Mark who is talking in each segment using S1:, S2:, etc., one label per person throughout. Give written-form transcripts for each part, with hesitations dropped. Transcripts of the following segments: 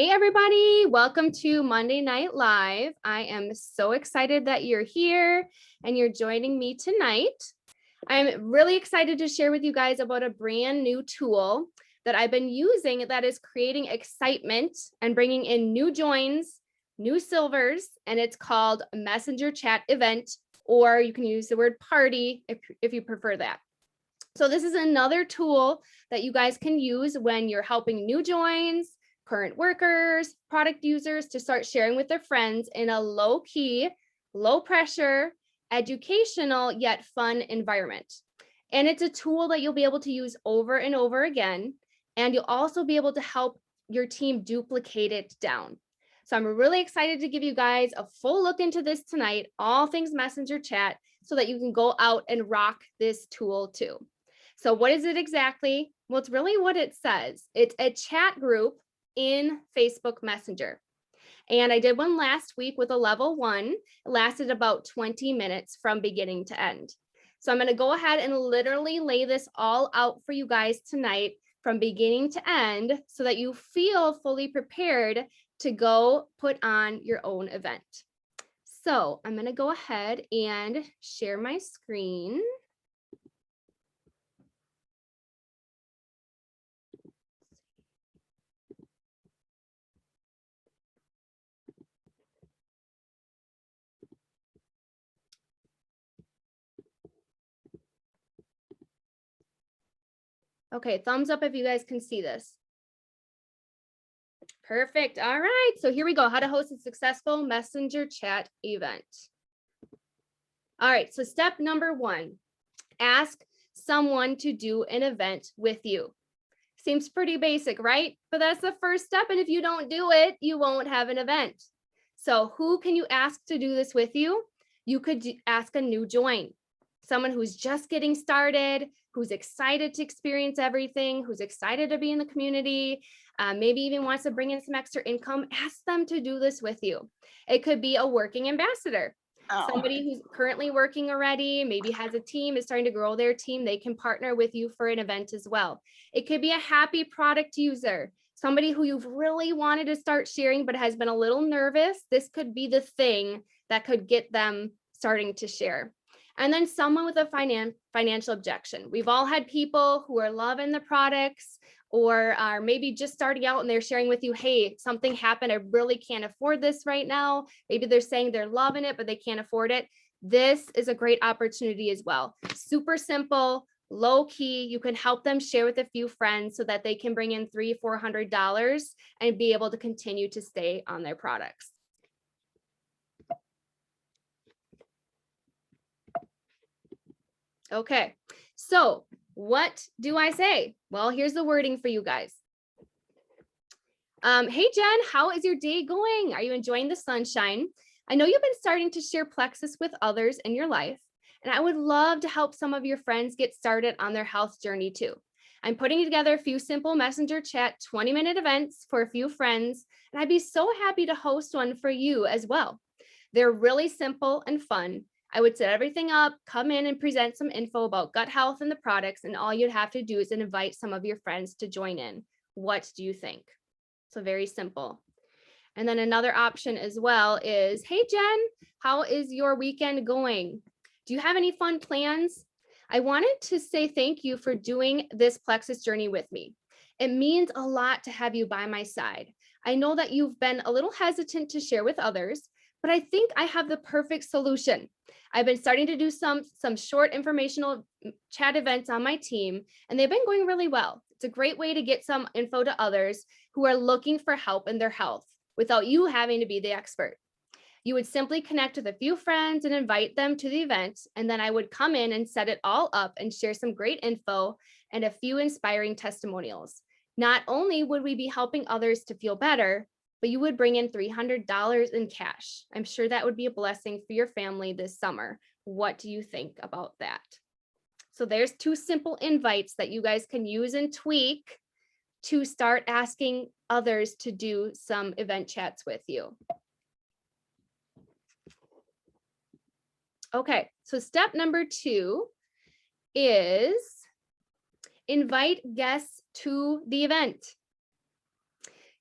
S1: Hey everybody, welcome to Monday Night Live. I am so excited that you're here and you're joining me tonight. I'm really excited to share with you guys about a brand new tool that I've been using that is creating excitement and bringing in new joins, new silvers, and it's called Messenger Chat Event, or you can use the word party if you prefer that. So this is another tool that you guys can use when you're helping new joins, current workers, product users to start sharing with their friends in a low key, low pressure, educational yet fun environment. And it's a tool that you'll be able to use over and over again. And you'll also be able to help your team duplicate it down. So I'm really excited to give you guys a full look into this tonight, all things Messenger Chat, so that you can go out and rock this tool too. So what is it exactly? Well, it's really what it says. It's a chat group in Facebook Messenger. And I did one last week with a level 1. It lasted about 20 minutes from beginning to end. So I'm going to go ahead and literally lay this all out for you guys tonight from beginning to end so that you feel fully prepared to go put on your own event. So I'm going to go ahead and share my screen. Okay, thumbs up if you guys can see this. Perfect. All right, so here we go. How to host a successful Messenger Chat event. All right, so step number 1, ask someone to do an event with you. Seems pretty basic, right? But that's the first step, and if you don't do it, you won't have an event. So who can you ask to do this with you? You could ask a new join, someone who's just getting started, who's excited to experience everything, who's excited to be in the community, maybe even wants to bring in some extra income. Ask them to do this with you. It could be a working ambassador. Somebody who's currently working already, maybe has a team, is starting to grow their team, they can partner with you for an event as well. It could be a happy product user, somebody who you've really wanted to start sharing but has been a little nervous. This could be the thing that could get them starting to share. And then someone with a financial objection. We've all had people who are loving the products or are maybe just starting out and they're sharing with you, hey, something happened, I really can't afford this right now. Maybe they're saying they're loving it, but they can't afford it. This is a great opportunity as well. Super simple, low key. You can help them share with a few friends so that they can bring in $300-400 and be able to continue to stay on their products. Okay, so what do I say? Well, here's the wording for you guys. Hey, Jen, how is your day going? Are you enjoying the sunshine? I know you've been starting to share Plexus with others in your life, and I would love to help some of your friends get started on their health journey too. I'm putting together a few simple Messenger Chat 20-minute events for a few friends, and I'd be so happy to host one for you as well. They're really simple and fun. I would set everything up, come in and present some info about gut health and the products, and all you'd have to do is invite some of your friends to join in. What do you think? So very simple. And then another option as well is, hey, Jen, how is your weekend going? Do you have any fun plans? I wanted to say thank you for doing this Plexus journey with me. It means a lot to have you by my side. I know that you've been a little hesitant to share with others, but I think I have the perfect solution. I've been starting to do some short informational chat events on my team, and they've been going really well. It's a great way to get some info to others who are looking for help in their health without you having to be the expert. You would simply connect with a few friends and invite them to the event, and then I would come in and set it all up and share some great info and a few inspiring testimonials. Not only would we be helping others to feel better, but you would bring in $300 in cash. I'm sure that would be a blessing for your family this summer. What do you think about that? So there's 2 simple invites that you guys can use and tweak to start asking others to do some event chats with you. Okay, so step number 2 is invite guests to the event.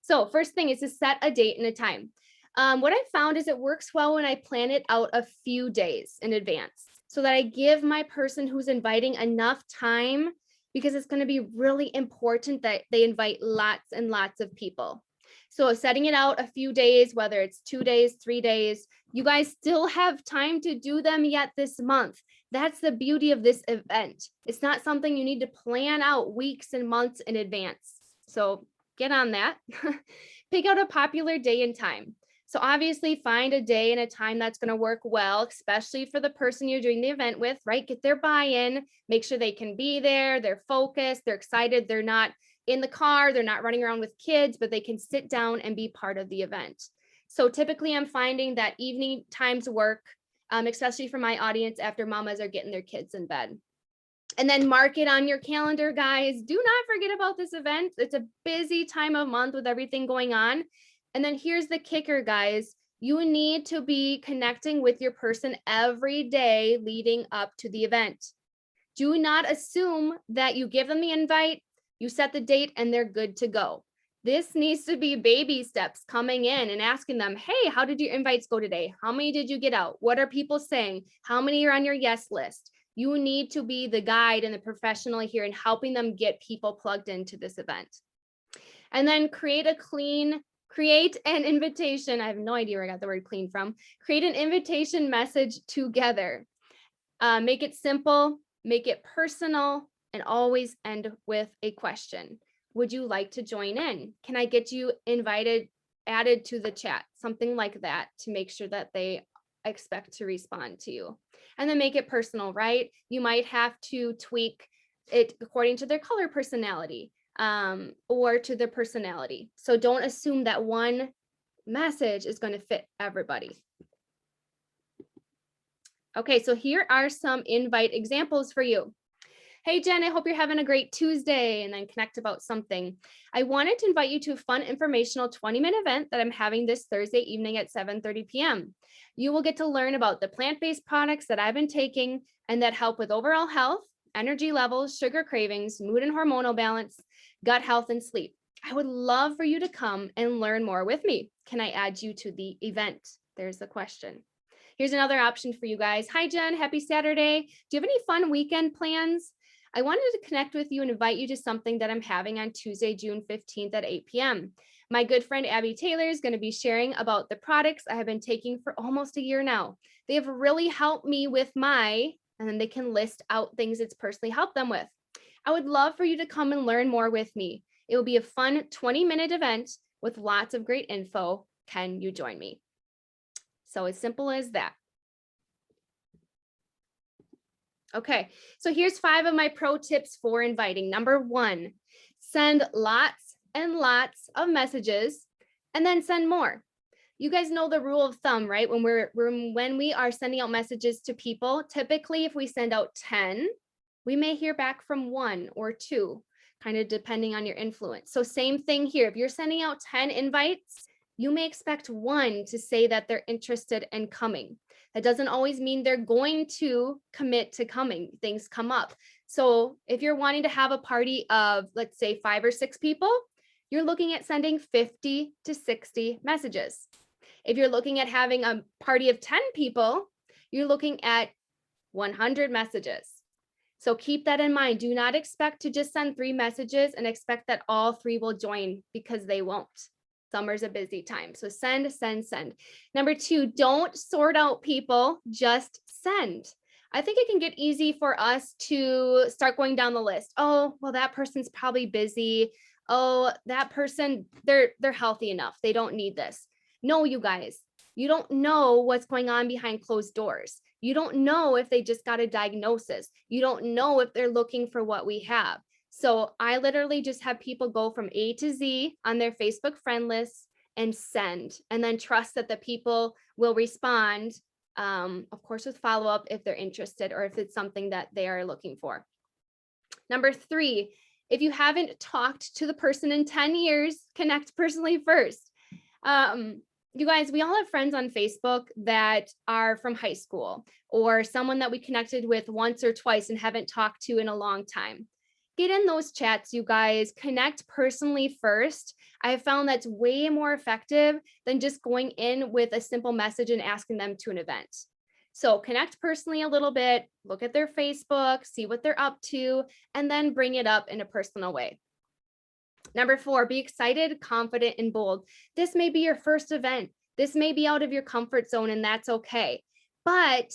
S1: So first thing is to set a date and a time. What I found is it works well when I plan it out a few days in advance so that I give my person who's inviting enough time, because it's going to be really important that they invite lots and lots of people. So setting it out a few days, whether it's 2 days, 3 days, you guys still have time to do them yet this month. That's the beauty of this event. It's not something you need to plan out weeks and months in advance. So get on that. Pick out a popular day and time. So obviously find a day and a time that's going to work well, especially for the person you're doing the event with, right? Get their buy-in, make sure they can be there, they're focused, they're excited, they're not in the car, they're not running around with kids, but they can sit down and be part of the event. So typically I'm finding that evening times work, especially for my audience after mamas are getting their kids in bed. And then mark it on your calendar, guys. Do not forget about this event. It's a busy time of month with everything going on. And then here's the kicker, guys. You need to be connecting with your person every day leading up to the event. Do not assume that you give them the invite, you set the date, and they're good to go. This needs to be baby steps, coming in and asking them, hey, how did your invites go today? How many did you get out? What are people saying? How many are on your yes list? You need to be the guide and the professional here in helping them get people plugged into this event. And then create an invitation. I have no idea where I got the word clean from. Create an invitation message together. Make it simple, make it personal, and always end with a question. Would you like to join in? Can I get you added to the chat? Something like that to make sure that they expect to respond to you. And then make it personal, right? You might have to tweak it according to their color personality. Or to their personality. So don't assume that one message is going to fit everybody. Okay, so here are some invite examples for you. Hey, Jen, I hope you're having a great Tuesday, and then connect about something. I wanted to invite you to a fun, informational 20-minute event that I'm having this Thursday evening at 7:30 p.m. You will get to learn about the plant-based products that I've been taking and that help with overall health, energy levels, sugar cravings, mood and hormonal balance, gut health, and sleep. I would love for you to come and learn more with me. Can I add you to the event? There's the question. Here's another option for you guys. Hi, Jen. Happy Saturday. Do you have any fun weekend plans? I wanted to connect with you and invite you to something that I'm having on Tuesday, June 15th at 8 p.m. My good friend Abby Taylor is going to be sharing about the products I have been taking for almost a year now. They have really helped me with and then they can list out things it's personally helped them with. I would love for you to come and learn more with me. It will be a fun 20-minute event with lots of great info. Can you join me? So as simple as that. Okay, so here's 5 of my pro tips for inviting. Number 1, send lots and lots of messages and then send more. You guys know the rule of thumb, right? When we are sending out messages to people, typically if we send out 10, we may hear back from 1 or 2, kind of depending on your influence. So same thing here. If you're sending out 10 invites, you may expect 1 to say that they're interested in coming. That doesn't always mean they're going to commit to coming. Things come up. So if you're wanting to have a party of, let's say, 5 or 6 people, you're looking at sending 50 to 60 messages. If you're looking at having a party of 10 people, you're looking at 100 messages. So keep that in mind. Do not expect to just send 3 messages and expect that all 3 will join, because they won't. Summer's a busy time. So send, send, send. Number 2, don't sort out people, just send. I think it can get easy for us to start going down the list. Oh, well, that person's probably busy. Oh, that person, they're healthy enough. They don't need this. No, you guys, you don't know what's going on behind closed doors. You don't know if they just got a diagnosis. You don't know if they're looking for what we have. So I literally just have people go from A to Z on their Facebook friend list and send, and then trust that the people will respond, of course, with follow-up if they're interested or if it's something that they are looking for. Number 3, if you haven't talked to the person in 10 years, connect personally first. You guys, we all have friends on Facebook that are from high school or someone that we connected with once or twice and haven't talked to in a long time. get in those chats, you guys. Connect personally first. I have found that's way more effective than just going in with a simple message and asking them to an event. So connect personally a little bit, look at their Facebook, see what they're up to, and then bring it up in a personal way. Number 4, be excited, confident, and bold. This may be your first event. This may be out of your comfort zone, and that's okay. But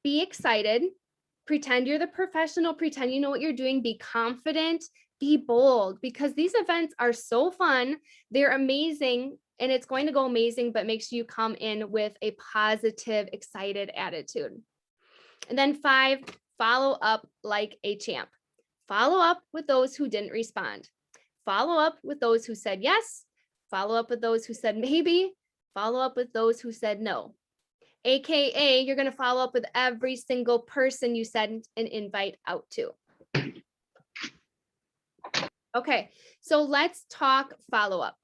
S1: be excited, pretend you're the professional, pretend you know what you're doing, be confident, be bold, because these events are so fun. They're amazing, and it's going to go amazing, but make sure you come in with a positive, excited attitude. And then 5, follow up like a champ. Follow up with those who didn't respond. Follow up with those who said yes. Follow up with those who said maybe. Follow up with those who said no. AKA, you're going to follow up with every single person you sent an invite out to. Okay, so let's talk follow up.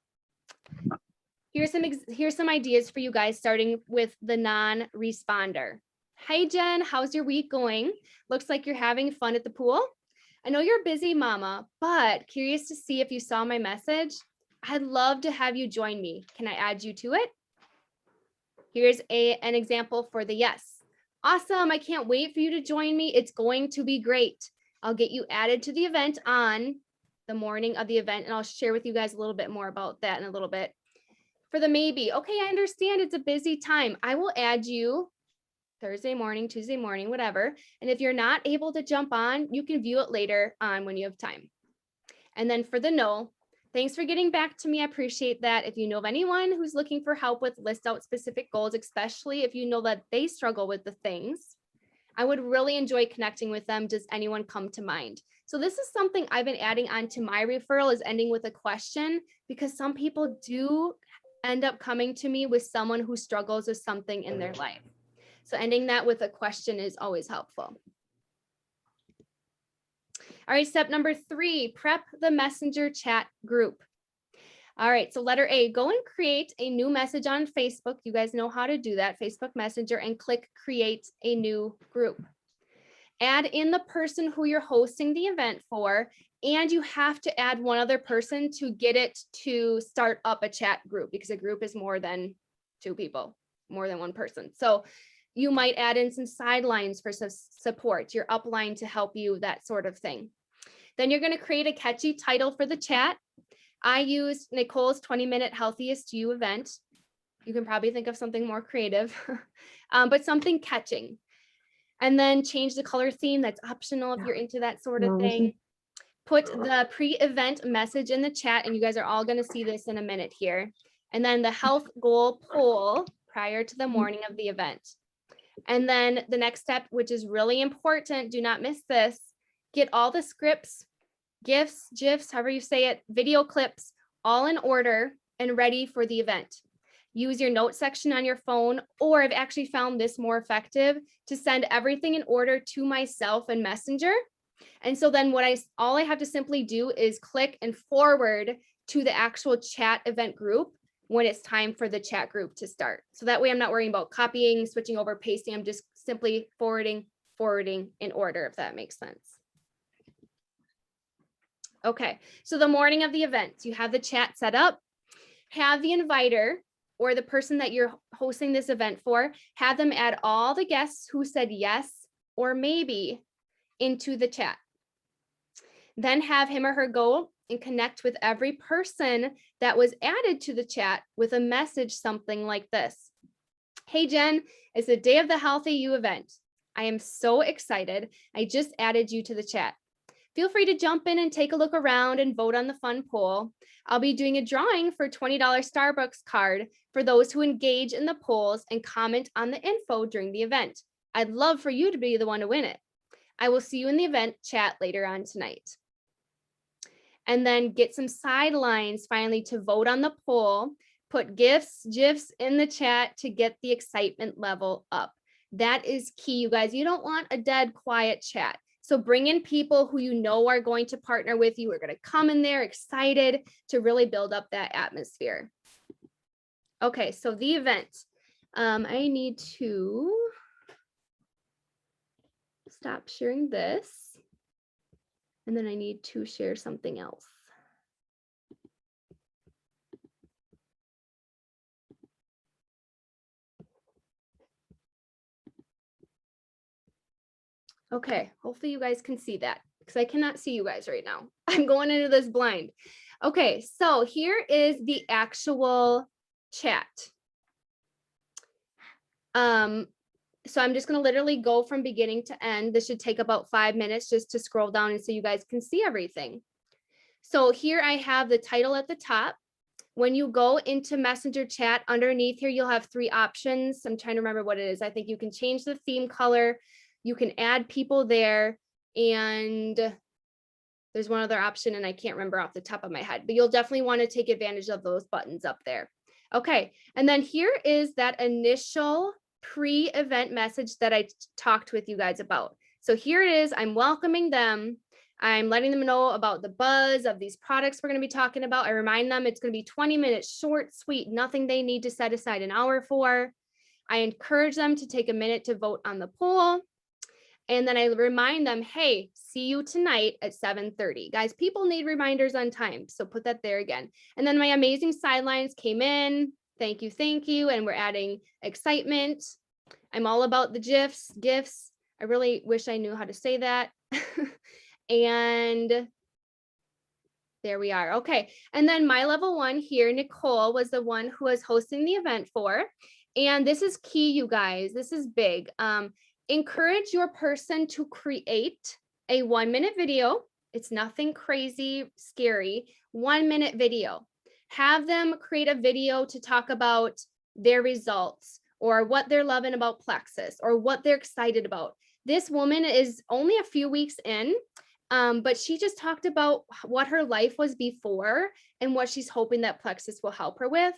S1: Here's some ideas for you guys, starting with the non-responder. Hey Jen, how's your week going? Looks like you're having fun at the pool. I know you're busy, mama, but curious to see if you saw my message. I'd love to have you join me. Can I add you to it? Here's an example for the yes. Awesome, I can't wait for you to join me. It's going to be great. I'll get you added to the event on the morning of the event, and I'll share with you guys a little bit more about that in a little bit. For the maybe, okay, I understand it's a busy time. I will add you Thursday morning, Tuesday morning, whatever. And if you're not able to jump on, you can view it later on when you have time. And then for the no, thanks for getting back to me. I appreciate that. If you know of anyone who's looking for help with list out specific goals, especially if you know that they struggle with the things, I would really enjoy connecting with them. Does anyone come to mind? So this is something I've been adding on to my referral, is ending with a question, because some people do end up coming to me with someone who struggles with something in their life. So ending that with a question is always helpful. All right, step number 3, prep the messenger chat group. All right, so letter A, go and create a new message on Facebook. You guys know how to do that, Facebook Messenger, and click create a new group. Add in the person who you're hosting the event for, and you have to add one other person to get it to start up a chat group, because a group is more than 2 people, more than 1 person. So you might add in some sidelines for support, your upline to help you, that sort of thing. Then you're going to create a catchy title for the chat. I used Nicole's 20-minute Healthiest You event. You can probably think of something more creative, but something catching. And then change the color theme. That's optional if you're into that sort of thing. Put the pre-event message in the chat, and you guys are all going to see this in a minute here. And then the health goal poll prior to the morning of the event. And then the next step, which is really important, do not miss this, get all the scripts, GIFs, however you say it, video clips, all in order and ready for the event. Use your note section on your phone, or I've actually found this more effective, to send everything in order to myself in Messenger. And so then all I have to simply do is click and forward to the actual chat event group when it's time for the chat group to start. So that way I'm not worrying about copying, switching over, pasting. I'm just simply forwarding in order, if that makes sense. Okay, so the morning of the event, you have the chat set up, have the inviter or the person that you're hosting this event for, have them add all the guests who said yes or maybe into the chat. Then have him or her go and connect with every person that was added to the chat with a message, something like this. Hey Jen, it's the day of the Healthy You event. I am so excited. I just added you to the chat. Feel free to jump in and take a look around and vote on the fun poll. I'll be doing a drawing for a $20 Starbucks card for those who engage in the polls and comment on the info during the event. I'd love for you to be the one to win it. I will see you in the event chat later on tonight. And then get some sidelines finally to vote on the poll. Put GIFs in the chat to get the excitement level up. That is key, you guys. You don't want a dead, quiet chat. So bring in people who you know are going to partner with you, are going to come in there excited to really build up that atmosphere. Okay, so the event. I need to stop sharing this. And then I need to share something else. Okay, hopefully you guys can see that because I cannot see you guys right now. I'm going into this blind. Okay, so here is the actual chat. So I'm just going to literally go from beginning to end. This should take about 5 minutes just to scroll down and so you guys can see everything. So here I have the title at the top. When you go into Messenger chat, underneath here, you'll have 3 options. I'm trying to remember what it is. I think you can change the theme color. You can add people there. And there's one other option and I can't remember off the top of my head, but you'll definitely want to take advantage of those buttons up there. Okay. And then here is that initial pre-event message that I talked with you guys about. So here it is. I'm welcoming them. I'm letting them know about the buzz of these products we're going to be talking about. I remind them it's going to be 20 minutes, short, sweet, nothing they need to set aside an hour for. I encourage them to take a minute to vote on the poll. And then I remind them, hey, see you tonight at 7:30. Guys, people need reminders on time. So put that there again. And then my amazing sidelines came in. Thank you, thank you. And we're adding excitement. I'm all about the gifs. I really wish I knew how to say that. And there we are. Okay. And then my level 1 here, Nicole, was the one who was hosting the event for. And this is key, you guys. This is big. Encourage your person to create a 1-minute video. It's nothing crazy, scary. 1-minute video. Have them create a video to talk about their results or what they're loving about Plexus or what they're excited about. This woman is only a few weeks in, but she just talked about what her life was before and what she's hoping that Plexus will help her with.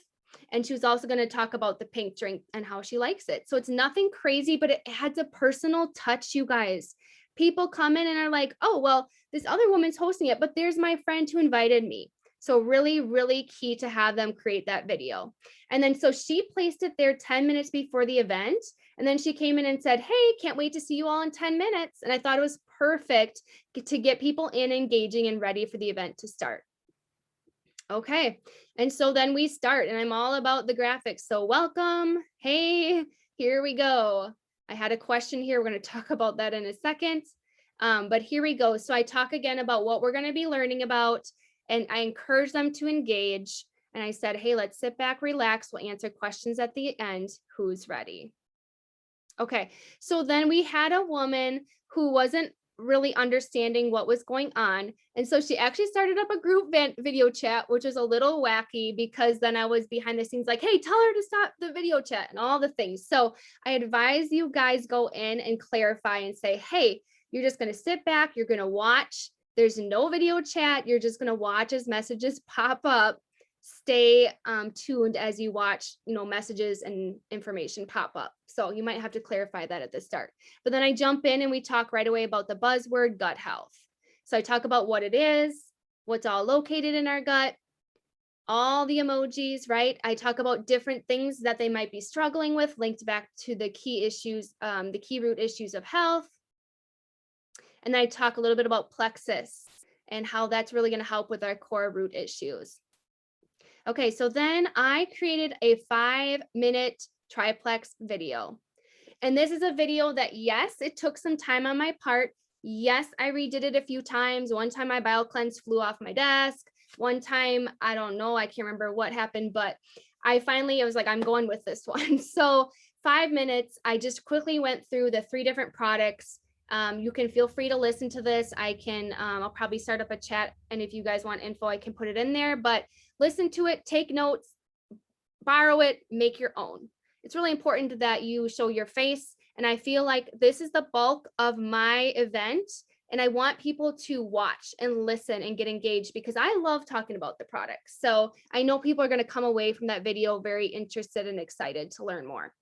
S1: And she was also going to talk about the pink drink and how she likes it. So it's nothing crazy, but it adds a personal touch, you guys. People come in and are like, oh, well, this other woman's hosting it, but there's my friend who invited me. So really, really key to have them create that video. And then so she placed it there 10 minutes before the event. And then she came in and said, hey, can't wait to see you all in 10 minutes. And I thought it was perfect to get people in, engaging and ready for the event to start. Okay. And so then we start and I'm all about the graphics. So welcome. Hey, here we go. I had a question here. We're going to talk about that in a second. But here we go. So I talk again about what we're going to be learning about and I encourage them to engage. And I said, hey, let's sit back, relax. We'll answer questions at the end. Who's ready? Okay. So then we had a woman who wasn't really understanding what was going on. And so she actually started up a group video chat, which is a little wacky because then I was behind the scenes like, hey, tell her to stop the video chat and all the things. So I advise you guys go in and clarify and say, hey, you're just going to sit back. You're going to watch. There's no video chat. You're just going to watch as messages pop up. Stay tuned as you watch, messages and information pop up. So you might have to clarify that at the start. But then I jump in and we talk right away about the buzzword gut health. So I talk about what it is, what's all located in our gut, all the emojis, right? I talk about different things that they might be struggling with, linked back to the key issues, the key root issues of health. And then I talk a little bit about plexus and how that's really going to help with our core root issues. Okay, so then I created a 5-minute triplex video. And this is a video that, yes, it took some time on my part. Yes, I redid it a few times. One time my BioCleanse flew off my desk. One time, I don't know, I can't remember what happened, but I was like, I'm going with this one. So 5 minutes, I just quickly went through the 3 different products. You can feel free to listen to this. I'll probably start up a chat. And if you guys want info, I can put it in there, but listen to it, take notes, borrow it, make your own. It's really important that you show your face. And I feel like this is the bulk of my event. And I want people to watch and listen and get engaged because I love talking about the products. So I know people are going to come away from that video very interested and excited to learn more.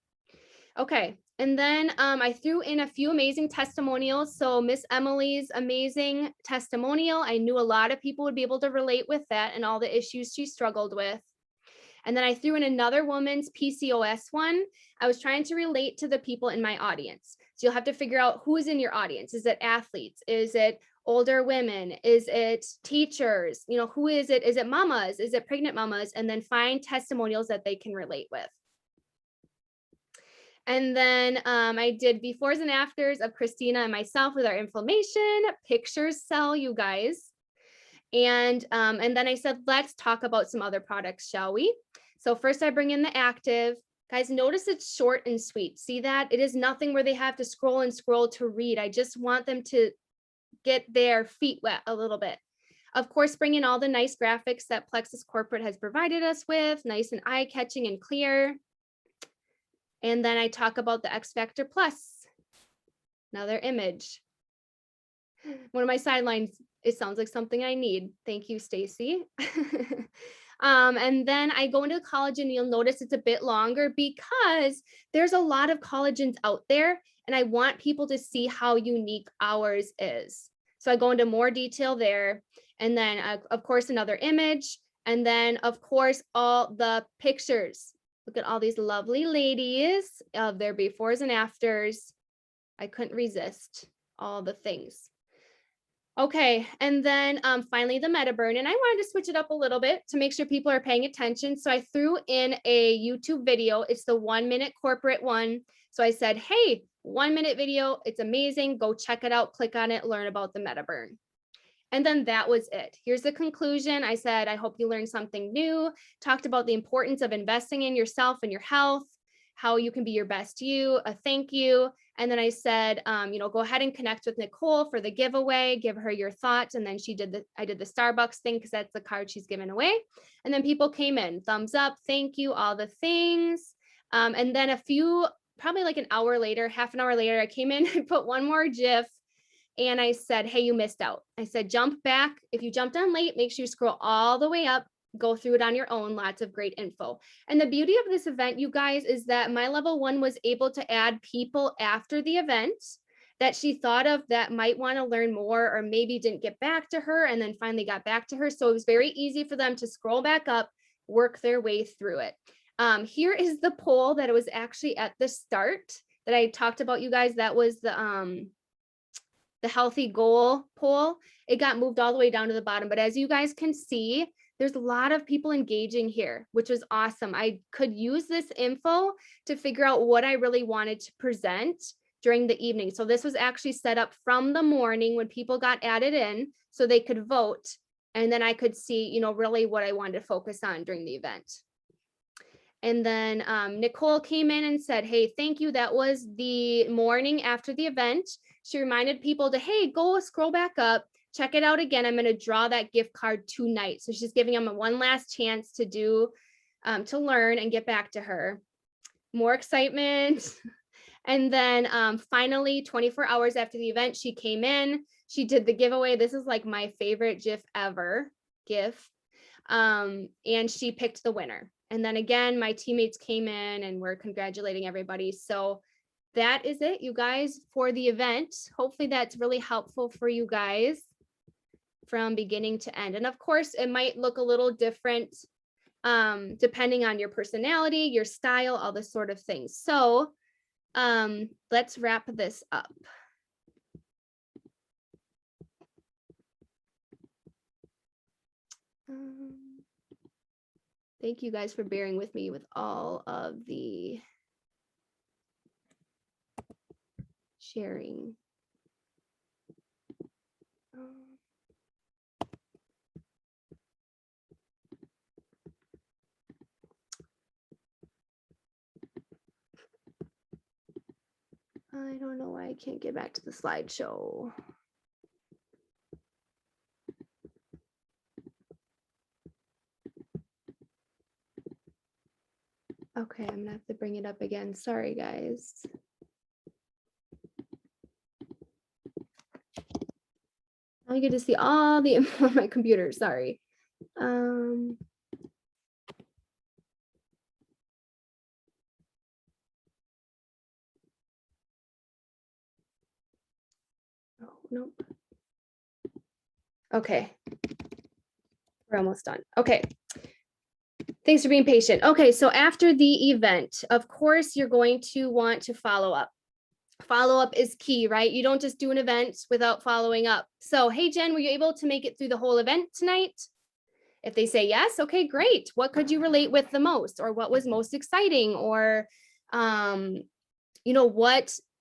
S1: Okay. And then I threw in a few amazing testimonials. So Miss Emily's amazing testimonial. I knew a lot of people would be able to relate with that and all the issues she struggled with. And then I threw in another woman's PCOS one. I was trying to relate to the people in my audience. So you'll have to figure out who is in your audience. Is it athletes? Is it older women? Is it teachers? You know, who is it? Is it mamas? Is it pregnant mamas? And then find testimonials that they can relate with. And then I did befores and afters of Christina and myself with our inflammation. Pictures sell, you guys. And then I said, let's talk about some other products, shall we? So first I bring in the active. Guys, notice it's short and sweet. See that? It is nothing where they have to scroll and scroll to read. I just want them to get their feet wet a little bit. Of course, bring in all the nice graphics that Plexus Corporate has provided us with, nice and eye-catching and clear. And then I talk about the X Factor Plus, another image. One of my sidelines, it sounds like something I need. Thank you, Stacy. And then I go into the collagen. You'll notice it's a bit longer because there's a lot of collagens out there, and I want people to see how unique ours is. So I go into more detail there. And then, of course, another image. And then, of course, all the pictures. Look at all these lovely ladies of their befores and afters. I couldn't resist all the things. Okay, and then finally the MetaBurn, and I wanted to switch it up a little bit to make sure people are paying attention. So I threw in a YouTube video. It's the 1-minute corporate one. So I said, hey, 1-minute video, it's amazing. Go check it out, click on it, learn about the MetaBurn. And then that was it. Here's the conclusion. I said, I hope you learned something new, talked about the importance of investing in yourself and your health, how you can be your best you, a thank you. And then I said, go ahead and connect with Nicole for the giveaway, give her your thoughts. And then I did the Starbucks thing because that's the card she's giving away. And then people came in, thumbs up, thank you, all the things. And then probably like an hour later, half an hour later, I came in and put one more GIF. And I said, hey, you missed out. I said, jump back. If you jumped on late, make sure you scroll all the way up, go through it on your own. Lots of great info. And the beauty of this event, you guys, is that my level 1 was able to add people after the event that she thought of that might want to learn more, or maybe didn't get back to her and then finally got back to her. So it was very easy for them to scroll back up, work their way through it. Here is the poll that it was actually at the start that I talked about, you guys. That was the healthy goal poll. It got moved all the way down to the bottom. But as you guys can see, there's a lot of people engaging here, which is awesome. I could use this info to figure out what I really wanted to present during the evening. So this was actually set up from the morning when people got added in so they could vote. And then I could see, really what I wanted to focus on during the event. And then Nicole came in and said, hey, thank you. That was the morning after the event. She reminded people to, hey, go scroll back up, check it out again. I'm going to draw that gift card tonight. So she's giving them one last chance to to learn and get back to her. More excitement. And then finally, 24 hours after the event, she came in, she did the giveaway. This is like my favorite GIF ever, and she picked the winner. And then again, my teammates came in and were congratulating everybody. So that is it, you guys, for the event. Hopefully that's really helpful for you guys from beginning to end. And of course, it might look a little different depending on your personality, your style, all this sort of things. So let's wrap this up. Thank you guys for bearing with me with all of the sharing. I don't know why I can't get back to the slideshow. Okay, I'm gonna have to bring it up again. Sorry, guys. Now you get to see all the info on my computer. Sorry. Oh, nope. Okay. We're almost done. Okay. Thanks for being patient. Okay, so after the event, of course, you're going to want to follow up. Follow up is key, right? You don't just do an event without following up. So, hey, Jen, were you able to make it through the whole event tonight? If they say yes, okay, great. What could you relate with the most, or what was most exciting, or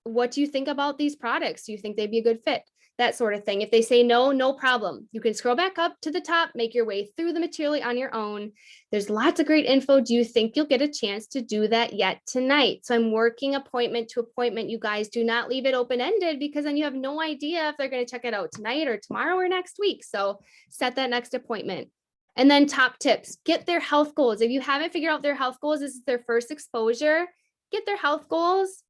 S1: what do you think about these products? Do you think they'd be a good fit? That sort of thing. If they say no, no problem. You can scroll back up to the top, make your way through the material on your own. There's lots of great info. Do you think you'll get a chance to do that yet tonight? So I'm working appointment to appointment. You guys do not leave it open-ended, because then you have no idea if they're going to check it out tonight or tomorrow or next week. So set that next appointment. And then top tips, get their health goals. If you haven't figured out their health goals, this is their first exposure, get their health goals.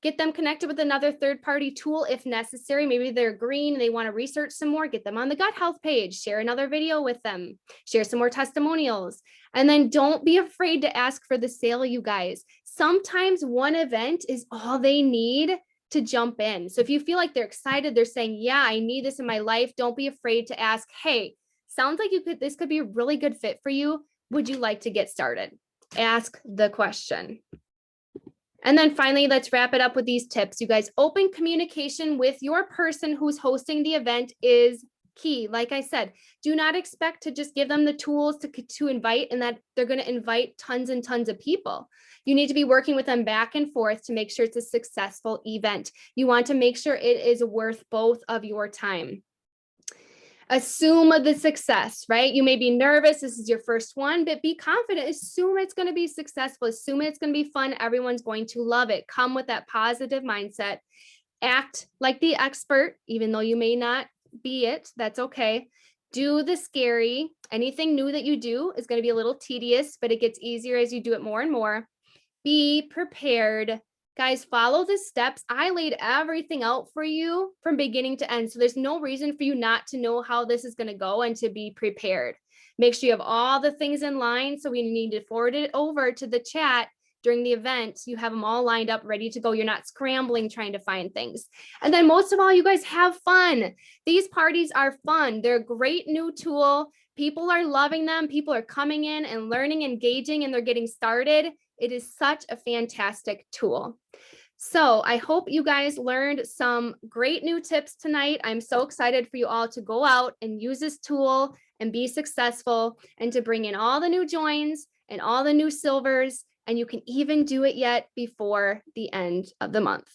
S1: Get them connected with another third-party tool if necessary. Maybe they're green and they want to research some more. Get them on the gut health page. Share another video with them. Share some more testimonials. And then don't be afraid to ask for the sale, you guys. Sometimes one event is all they need to jump in. So if you feel like they're excited, they're saying, yeah, I need this in my life, don't be afraid to ask, hey, sounds like this could be a really good fit for you. Would you like to get started? Ask the question. And then finally, let's wrap it up with these tips. You guys, open communication with your person who's hosting the event is key. Like I said, do not expect to just give them the tools to invite, and that they're going to invite tons and tons of people. You need to be working with them back and forth to make sure it's a successful event. You want to make sure it is worth both of your time. Assume the success, right? You may be nervous. This is your first one, but be confident. Assume it's going to be successful. Assume it's going to be fun. Everyone's going to love it. Come with that positive mindset. Act like the expert, even though you may not be it. That's okay. Do the scary. Anything new that you do is going to be a little tedious, but it gets easier as you do it more and more. Be prepared. Guys, follow the steps. I laid everything out for you from beginning to end. So there's no reason for you not to know how this is going to go and to be prepared. Make sure you have all the things in line. So we need to forward it over to the chat during the event. You have them all lined up, ready to go. You're not scrambling trying to find things. And then most of all, you guys have fun. These parties are fun. They're a great new tool. People are loving them. People are coming in and learning, engaging, and they're getting started. It is such a fantastic tool. So I hope you guys learned some great new tips tonight. I'm so excited for you all to go out and use this tool and be successful, and to bring in all the new joins and all the new silvers. And you can even do it yet before the end of the month.